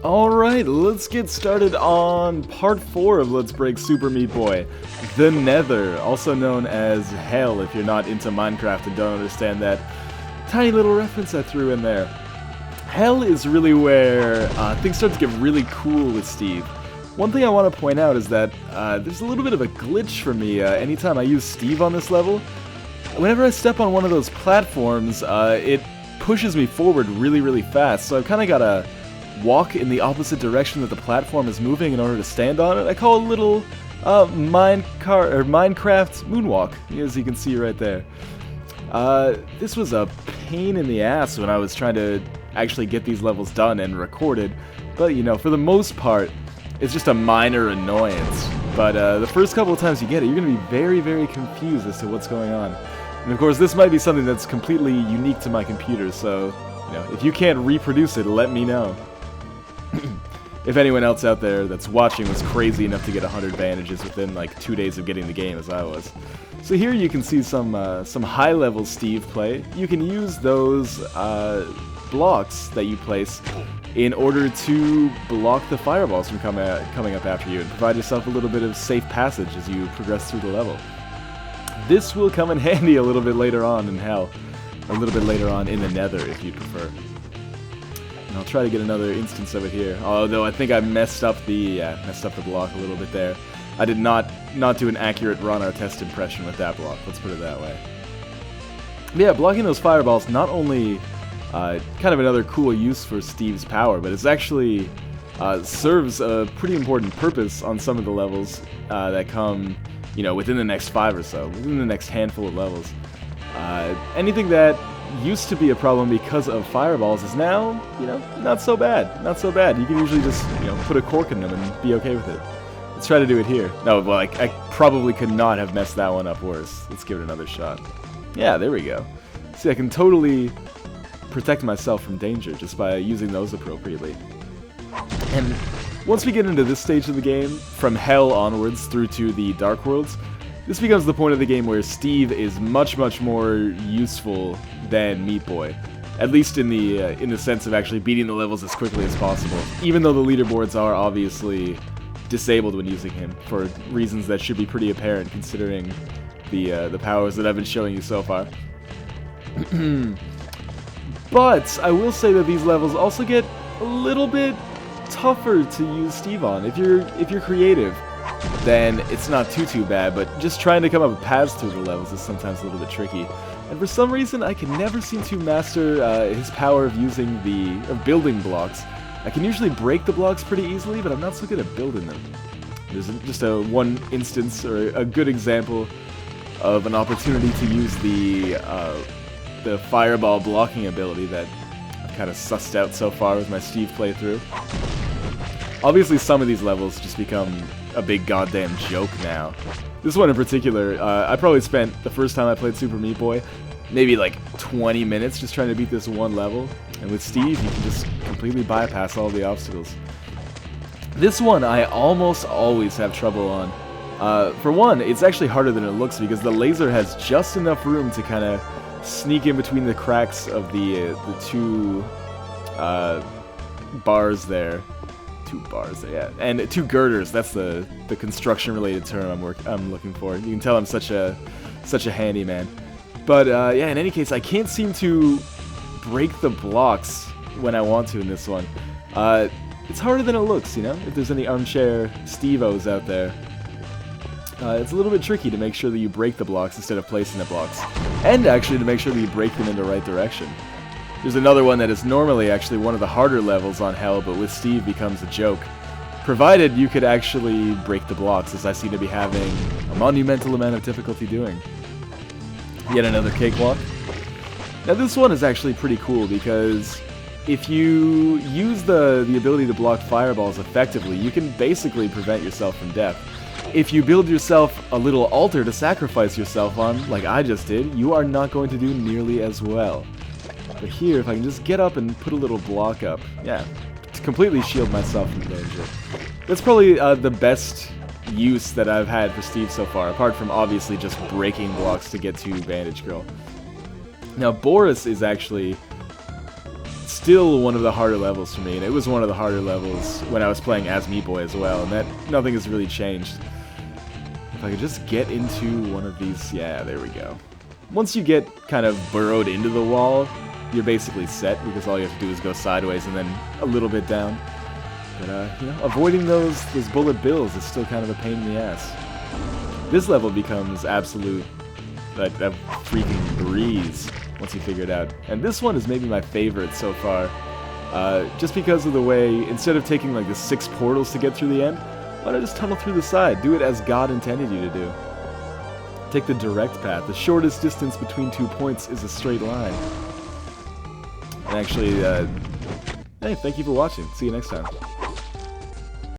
Alright, let's get started on part 4 of Let's Break Super Meat Boy. The Nether, also known as Hell if you're not into Minecraft and don't understand that tiny little reference I threw in there. Hell is really where things start to get really cool with Steve. One thing I want to point out is that there's a little bit of a glitch for me anytime I use Steve on this level. Whenever I step on one of those platforms, it pushes me forward really fast, so I've kind of got to walk in the opposite direction that the platform is moving in order to stand on it. I call it a little Minecraft moonwalk, as you can see right there. This was a pain in the ass when I was trying to actually get these levels done and recorded, but you know, for the most part, it's just a minor annoyance. But the first couple of times you get it, you're going to be very confused as to what's going on. And of course, this might be something that's completely unique to my computer, so you know, if you can't reproduce it, let me know. If anyone else out there that's watching was crazy enough to get 100 bandages within like 2 days of getting the game as I was. So here you can see some high-level Steve play. You can use those blocks that you place in order to block the fireballs from coming up after you and provide yourself a little bit of safe passage as you progress through the level. This will come in handy a little bit later on in Hell, a little bit later on in the Nether if you prefer. And I'll try to get another instance of it here. Although I think I messed up the block a little bit there. I did not do an accurate run or test impression with that block. Let's put it that way. But yeah, blocking those fireballs not only kind of another cool use for Steve's power, but it's actually serves a pretty important purpose on some of the levels that come, you know, within the next 5 or so, within the next handful of levels. Anything that used to be a problem because of fireballs is now, you know, not so bad. Not so bad. You can usually just, you know, put a cork in them and be okay with it. Let's try to do it here. No, well, I probably could not have messed that one up worse. Let's give it another shot. Yeah, there we go. See, I can totally protect myself from danger just by using those appropriately. And once we get into this stage of the game, from Hell onwards through to the Dark Worlds, this becomes the point of the game where Steve is much more useful than Meat Boy, at least in the sense of actually beating the levels as quickly as possible. Even though the leaderboards are obviously disabled when using him for reasons that should be pretty apparent considering the powers that I've been showing you so far. But I will say that these levels also get a little bit tougher to use Steve on. If you're creative, then it's not too bad, but just trying to come up with paths through the levels is sometimes a little bit tricky. And for some reason, I can never seem to master his power of building blocks. I can usually break the blocks pretty easily, but I'm not so good at building them. There's just one instance, or a good example, of an opportunity to use the fireball blocking ability that I've kind of sussed out so far with my Steve playthrough. Obviously, some of these levels just become a big goddamn joke now. This one in particular, I probably spent, the first time I played Super Meat Boy, maybe like 20 minutes just trying to beat this one level. And with Steve, you can just completely bypass all the obstacles. This one I almost always have trouble on. For one, it's actually harder than it looks because the laser has just enough room to kind of sneak in between the cracks of the two bars there. 2 bars, yeah, and 2 girders. That's the construction-related term I'm looking for. You can tell I'm such a handyman. But yeah, in any case, I can't seem to break the blocks when I want to in this one. It's harder than it looks, you know. If there's any armchair Steve-Os out there, it's a little bit tricky to make sure that you break the blocks instead of placing the blocks, and actually to make sure that you break them in the right direction. There's another one that is normally actually one of the harder levels on Hell, but with Steve becomes a joke. Provided you could actually break the blocks, as I seem to be having a monumental amount of difficulty doing. Yet another cakewalk. Now this one is actually pretty cool because if you use the ability to block fireballs effectively, you can basically prevent yourself from death. If you build yourself a little altar to sacrifice yourself on, like I just did, you are not going to do nearly as well. But here, if I can just get up and put a little block up, yeah, to completely shield myself from danger. That's probably the best use that I've had for Steve so far, apart from obviously just breaking blocks to get to Bandage Girl. Now, Boris is actually still one of the harder levels for me, and it was one of the harder levels when I was playing as Meat Boy as well, and that nothing has really changed. If I could just get into one of these, yeah, there we go. Once you get kind of burrowed into the wall, you're basically set, because all you have to do is go sideways and then a little bit down. But, you know, avoiding those bullet bills is still kind of a pain in the ass. This level becomes absolute, a freaking breeze once you figure it out. And this one is maybe my favorite so far, just because of the way, instead of taking like the 6 portals to get through the end, why not just tunnel through the side? Do it as God intended you to do. Take the direct path. The shortest distance between 2 points is a straight line. And actually, hey, thank you for watching. See you next time.